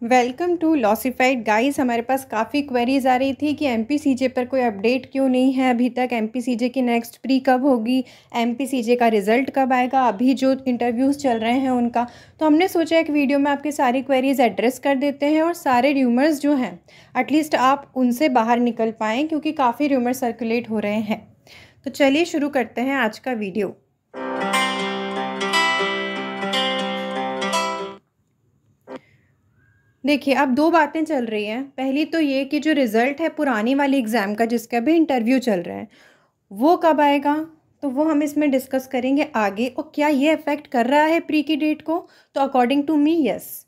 Welcome to लॉसिफाइड guys. हमारे पास काफ़ी queries आ रही थी कि एमपीसीजे पर कोई अपडेट क्यों नहीं है अभी तक। एमपीसीजे की नेक्स्ट प्री कब होगी, एमपीसीजे का रिज़ल्ट कब आएगा, अभी जो इंटरव्यूज़ चल रहे हैं उनका। तो हमने सोचा एक वीडियो में आपकी सारी क्वेरीज एड्रेस कर देते हैं और सारे र्यूमर्स जो हैं एटलीस्ट आप उनसे बाहर निकल पाएँ, क्योंकि काफ़ी र्यूमर सर्कुलेट हो रहे हैं। तो चलिए शुरू करते हैं आज का वीडियो। देखिए, अब दो बातें चल रही हैं। पहली तो ये कि जो रिज़ल्ट है पुरानी वाली एग्ज़ाम का, जिसका भी इंटरव्यू चल रहा है, वो कब आएगा, तो वो हम इसमें डिस्कस करेंगे आगे। और क्या ये अफेक्ट कर रहा है प्री की डेट को? तो अकॉर्डिंग टू मी यस,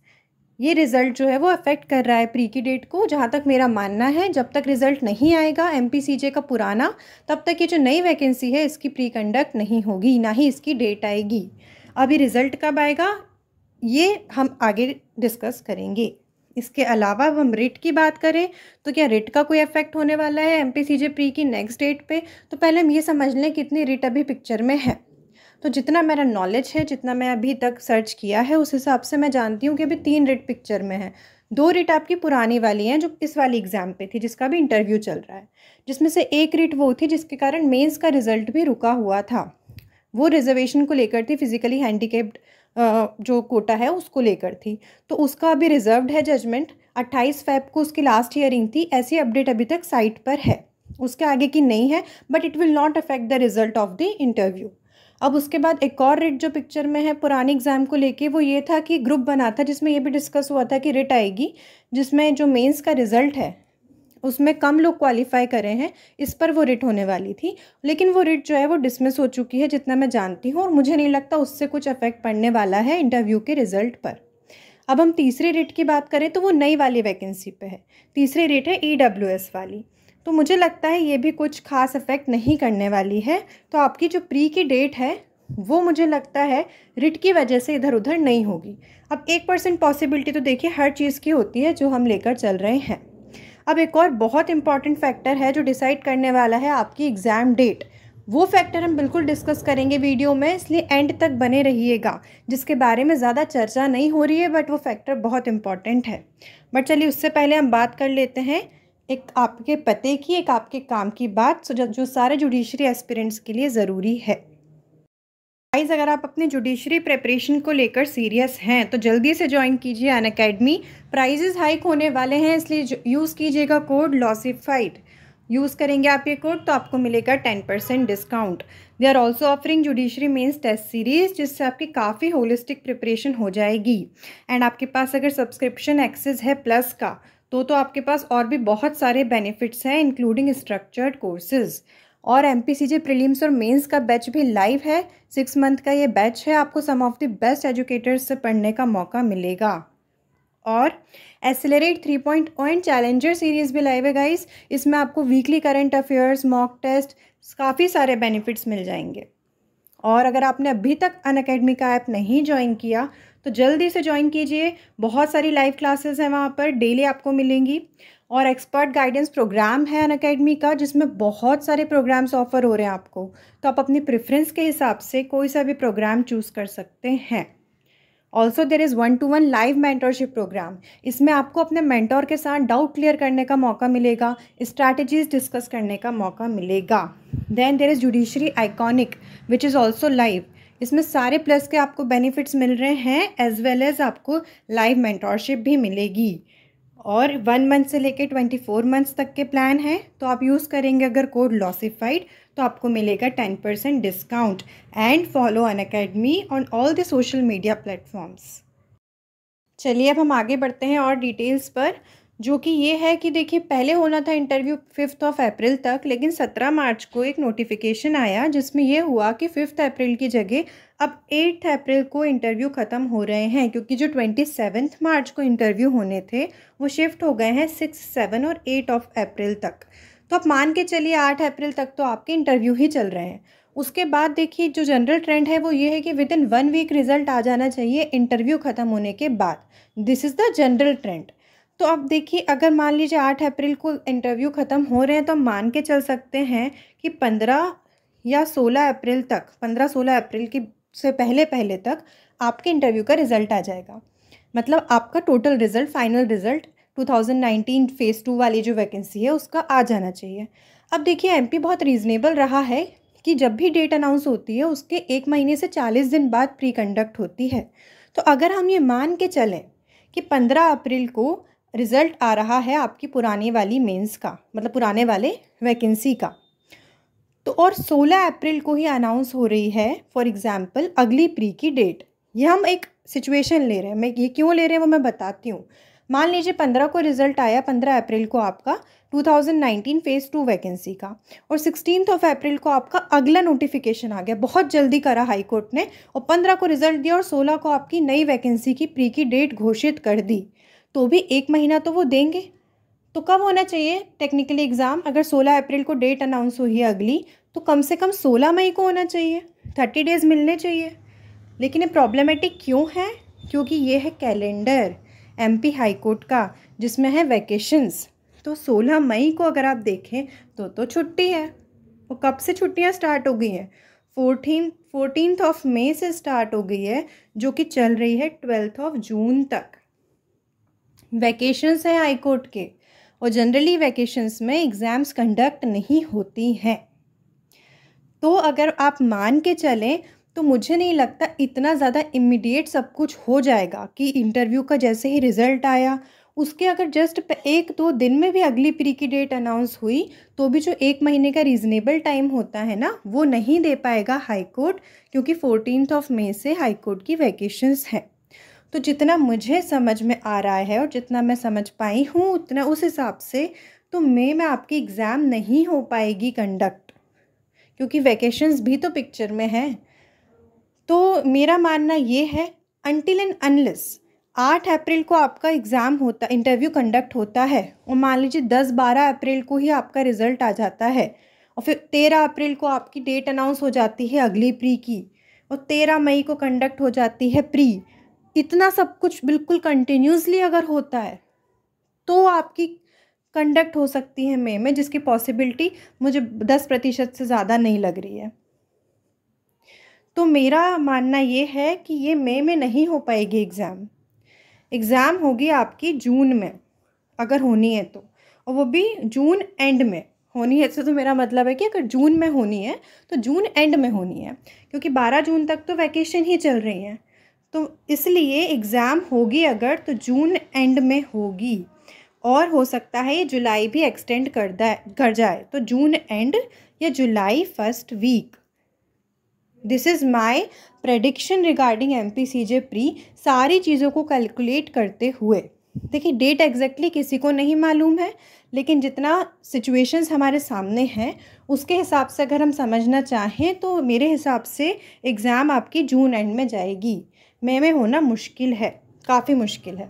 ये रिज़ल्ट जो है वो अफेक्ट कर रहा है प्री की डेट को। जहाँ तक मेरा मानना है, जब तक रिज़ल्ट नहीं आएगा एमपीसीजे का पुराना, तब तक ये जो नई वैकेंसी है इसकी प्री कंडक्ट नहीं होगी, ना ही इसकी डेट आएगी। अभी रिज़ल्ट कब आएगा ये हम आगे डिस्कस करेंगे। इसके अलावा अब हम रिट की बात करें तो क्या रिट का कोई इफेक्ट होने वाला है एमपीसीजे प्री की नेक्स्ट डेट पे? तो पहले हम ये समझ लें कितनी रिट अभी पिक्चर में है। तो जितना मेरा नॉलेज है, जितना मैं अभी तक सर्च किया है, उस हिसाब से मैं जानती हूँ कि अभी 3 रिट पिक्चर में है। 2 रिट आपकी पुरानी वाली हैं जो इस वाली एग्ज़ाम पे थी, जिसका भी इंटरव्यू चल रहा है, जिसमें से एक रिट वो थी जिसके कारण मेंस का रिजल्ट भी रुका हुआ था। वो रिजर्वेशन को लेकर थी, फिजिकली हैंडीकेप्ड जो कोटा है उसको लेकर थी। तो उसका अभी रिजर्व्ड है जजमेंट। 28 फ़ेब को उसकी लास्ट हियरिंग थी। ऐसी अपडेट अभी तक साइट पर है, उसके आगे की नहीं है, but it will not affect the result of the interview. अब उसके बाद एक और रिट जो पिक्चर में है पुरानी एग्जाम को लेके, वो ये था कि ग्रुप बना था जिसमें ये भी डिस्कस हुआ था कि रिट आएगी जिसमें जो मेंस का रिजल्ट है उसमें कम लोग क्वालिफाई करे हैं, इस पर वो रिट होने वाली थी। लेकिन वो रिट जो है वो डिसमिस हो चुकी है जितना मैं जानती हूँ, और मुझे नहीं लगता उससे कुछ अफेक्ट पड़ने वाला है इंटरव्यू के रिजल्ट पर। अब हम तीसरी रिट की बात करें तो वो नई वाली वैकेंसी पे है। तीसरी रिट है ईडब्ल्यूएस वाली। तो मुझे लगता है ये भी कुछ खास अफेक्ट नहीं करने वाली है। तो आपकी जो प्री की डेट है वो मुझे लगता है रिट की वजह से इधर उधर नहीं होगी। अब 1% पॉसिबिलिटी तो देखिए हर चीज़ की होती है जो हम लेकर चल रहे हैं। अब एक और बहुत इंपॉर्टेंट फैक्टर है जो डिसाइड करने वाला है आपकी एग्ज़ाम डेट। वो फैक्टर हम बिल्कुल डिस्कस करेंगे वीडियो में, इसलिए एंड तक बने रहिएगा। जिसके बारे में ज़्यादा चर्चा नहीं हो रही है, बट वो फैक्टर बहुत इंपॉर्टेंट है। बट चलिए उससे पहले हम बात कर लेते हैं एक आपके पते की, एक आपके काम की बात जो सारे जुडिशरी एस्पिरेंट्स के लिए ज़रूरी है। गाइस, अगर आप अपनी जुडिशरी प्रिपरेशन को लेकर सीरियस हैं तो जल्दी से ज्वाइन कीजिए अनअकैडमी। प्राइजेस हाइक होने वाले हैं, इसलिए यूज़ कीजिएगा कोड लॉसिफाइड। यूज़ करेंगे आप ये कोड तो आपको मिलेगा 10% discount. They are also offering judiciary mains test series, जिससे आपकी काफ़ी होलिस्टिक प्रिपरेशन हो जाएगी। एंड आपके पास अगर सब्सक्रिप्शन एक्सेस है प्लस का, तो आपके पास और भी बहुत सारे बेनिफिट्स हैं, इंक्लूडिंग स्ट्रक्चर्ड कोर्सेज। और एमपीसीजे प्रीलिम्स और मेंस का बैच भी लाइव है। 6 मंथ का ये बैच है। आपको some of the best educators से पढ़ने का मौका मिलेगा। और एसेलरेट 3.0 एंड चैलेंजर सीरीज़ भी लाइव है गाइस। इसमें आपको weekly current affairs, mock test, काफ़ी सारे बेनिफिट्स मिल जाएंगे। और अगर आपने अभी तक अनअकैडमी का ऐप नहीं ज्वाइन किया तो जल्दी से ज्वाइन कीजिए। बहुत सारी लाइव क्लासेस हैं वहाँ पर, डेली आपको मिलेंगी। और एक्सपर्ट गाइडेंस प्रोग्राम है अनअकैडमी का, जिसमें बहुत सारे प्रोग्राम्स ऑफर हो रहे हैं आपको। तो आप अपनी प्रेफरेंस के हिसाब से कोई सा भी प्रोग्राम चूज़ कर सकते हैं। Also there is 1-to-1 live mentorship program. इसमें आपको अपने मेंटोर के साथ डाउट क्लियर करने का मौका मिलेगा, स्ट्रैटेजीज डिस्कस करने का मौका मिलेगा। Then there is judiciary iconic which is also live. इसमें सारे प्लस के आपको बेनिफिट्स मिल रहे हैं, एज वेल एज आपको लाइव मेंटोरशिप भी मिलेगी। और 1 मंथ से लेकर 24 मंथ्स तक के प्लान हैं। तो आप यूज़ करेंगे अगर कोड लॉसिफाइड तो आपको मिलेगा 10% discount. And follow Unacademy on all the social media platforms. चलिए अब हम आगे बढ़ते हैं और डिटेल्स पर, जो कि ये है कि देखिए पहले होना था इंटरव्यू 5 अप्रैल तक, लेकिन 17 मार्च को एक नोटिफिकेशन आया जिसमें यह हुआ कि 5 अप्रैल की जगह अब 8 अप्रैल को इंटरव्यू ख़त्म हो रहे हैं, क्योंकि जो 27 मार्च को इंटरव्यू होने थे वो शिफ्ट हो गए हैं 6, 7 और 8 अप्रैल तक। तो आप मान के चलिए 8 अप्रैल तक तो आपके इंटरव्यू ही चल रहे हैं। उसके बाद देखिए जो जनरल ट्रेंड है वो ये है कि विद इन 1 वीक रिजल्ट आ जाना चाहिए इंटरव्यू ख़त्म होने के बाद। This is the general trend. तो अब देखिए अगर मान लीजिए 8 अप्रैल को इंटरव्यू ख़त्म हो रहे हैं तो हम मान के चल सकते हैं कि 15 या 16 अप्रैल तक, 15-16 अप्रैल की से पहले पहले तक आपके इंटरव्यू का रिज़ल्ट आ जाएगा। मतलब आपका total result, final result 2019 phase 2 वाली जो वैकेंसी है उसका आ जाना चाहिए। अब देखिए एमपी बहुत रीज़नेबल रहा है कि जब भी डेट अनाउंस होती है उसके 1 महीने से 40 दिन बाद प्री कंडक्ट होती है। तो अगर हम ये मान के चलें कि 15 अप्रैल को रिज़ल्ट आ रहा है आपकी पुरानी वाली मेंस का, मतलब पुराने वाले वैकेंसी का, तो और 16 अप्रैल को ही अनाउंस हो रही है फॉर एग्ज़ाम्पल अगली प्री की डेट। ये हम एक सिचुएशन ले रहे हैं, मैं ये क्यों ले रहे हैं वो मैं बताती हूँ। मान लीजिए 15 को रिज़ल्ट आया, 15 अप्रैल को आपका 2019 फ़ेज़ 2 वैकेंसी का, और 16 अप्रैल को आपका अगला नोटिफिकेशन आ गया, बहुत जल्दी करा हाई कोर्ट ने, और 15 को रिज़ल्ट दिया और 16 को आपकी नई वैकेंसी की प्री की डेट घोषित कर दी। तो भी 1 महीना तो वो देंगे। तो कब होना चाहिए टेक्निकली एग्ज़ाम? अगर 16 अप्रैल को डेट अनाउंस हुई है अगली, तो कम से कम 16 मई को होना चाहिए, 30 डेज़ मिलने चाहिए। लेकिन ये प्रॉब्लमेटिक क्यों है? क्योंकि ये है कैलेंडर एमपी हाई कोर्ट का, जिसमें है वैकेशंस। तो 16 मई को अगर आप देखें तो छुट्टी है। वो कब से छुट्टियां स्टार्ट हो गई हैं? 14 मई से स्टार्ट हो गई है, जो कि चल रही है 12 जून तक। वैकेशंस हैं हाई कोर्ट के, और जनरली वैकेशंस में एग्ज़ाम्स कंडक्ट नहीं होती हैं। तो अगर आप मान के चलें तो मुझे नहीं लगता इतना ज़्यादा इमीडिएट सब कुछ हो जाएगा कि इंटरव्यू का जैसे ही रिज़ल्ट आया उसके अगर जस्ट 1-2 दिन में भी अगली प्री की डेट अनाउंस हुई, तो भी जो 1 महीने का रीज़नेबल टाइम होता है ना, वो नहीं दे पाएगा हाई कोर्ट, क्योंकि 14 मई से हाई कोर्ट की वैकेशंस हैं। तो जितना मुझे समझ में आ रहा है और जितना मैं समझ पाई हूँ उतना उस हिसाब से तो मई में आपकी एग्ज़ाम नहीं हो पाएगी कंडक्ट, क्योंकि वैकेशंस भी तो पिक्चर में है। तो मेरा मानना ये है अनटिल एंड अनलेस 8 अप्रैल को आपका एग्ज़ाम होता, इंटरव्यू कंडक्ट होता है, और मान लीजिए 10-12 अप्रैल को ही आपका रिज़ल्ट आ जाता है, और फिर 13 अप्रैल को आपकी डेट अनाउंस हो जाती है अगली प्री की, और 13 मई को कंडक्ट हो जाती है प्री। इतना सब कुछ बिल्कुल कंटिन्यूसली अगर होता है तो आपकी कंडक्ट हो सकती है मई में, जिसकी पॉसिबिलिटी मुझे 10% से ज़्यादा नहीं लग रही है। तो मेरा मानना ये है कि ये मई में नहीं हो पाएगी एग्ज़ाम होगी आपकी जून में, अगर होनी है तो, और वो भी जून एंड में होनी है। तो मेरा मतलब है कि अगर जून में होनी है तो जून एंड में होनी है, क्योंकि 12 जून तक तो वैकेशन ही चल रही है। तो इसलिए एग्ज़ाम होगी अगर तो जून एंड में होगी, और हो सकता है ये जुलाई भी एक्सटेंड कर जाए, तो जून एंड या July first week. This is my prediction regarding MPCJ pre, सारी चीज़ों को कैलकुलेट करते हुए। देखिए डेट एग्जैक्टली किसी को नहीं मालूम है, लेकिन जितना सिचुएशंस हमारे सामने हैं उसके हिसाब से अगर हम समझना चाहें तो मेरे हिसाब से एग्ज़ाम आपकी जून एंड में जाएगी। मई में होना मुश्किल है, काफ़ी मुश्किल है।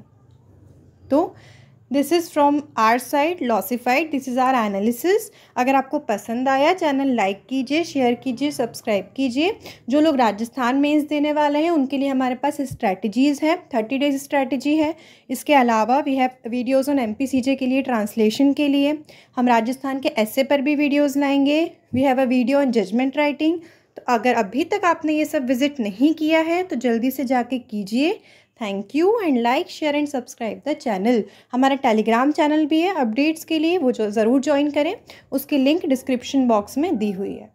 तो this is from our side लॉसिफाइड, दिस इज़ आवर एनालिसिस। अगर आपको पसंद आया चैनल लाइक कीजिए, शेयर कीजिए, सब्सक्राइब कीजिए। जो लोग राजस्थान मेंस देने वाले हैं उनके लिए हमारे पास स्ट्रैटेजीज़ हैं, 30 डेज स्ट्रैटेजी है। इसके अलावा we have videos on MPCJ के लिए, ट्रांसलेशन के लिए। हम राजस्थान के ऐसे पर भी वीडियोज़ लाएंगे। We have a video on judgement writing. तो अगर अभी तक आपने ये सब विज़िट नहीं किया है तो जल्दी से जाके कीजिए। Thank you and like share and subscribe the channel. हमारा टेलीग्राम चैनल भी है अपडेट्स के लिए, वो जो ज़रूर ज्वाइन करें। उसकी लिंक डिस्क्रिप्शन बॉक्स में दी हुई है।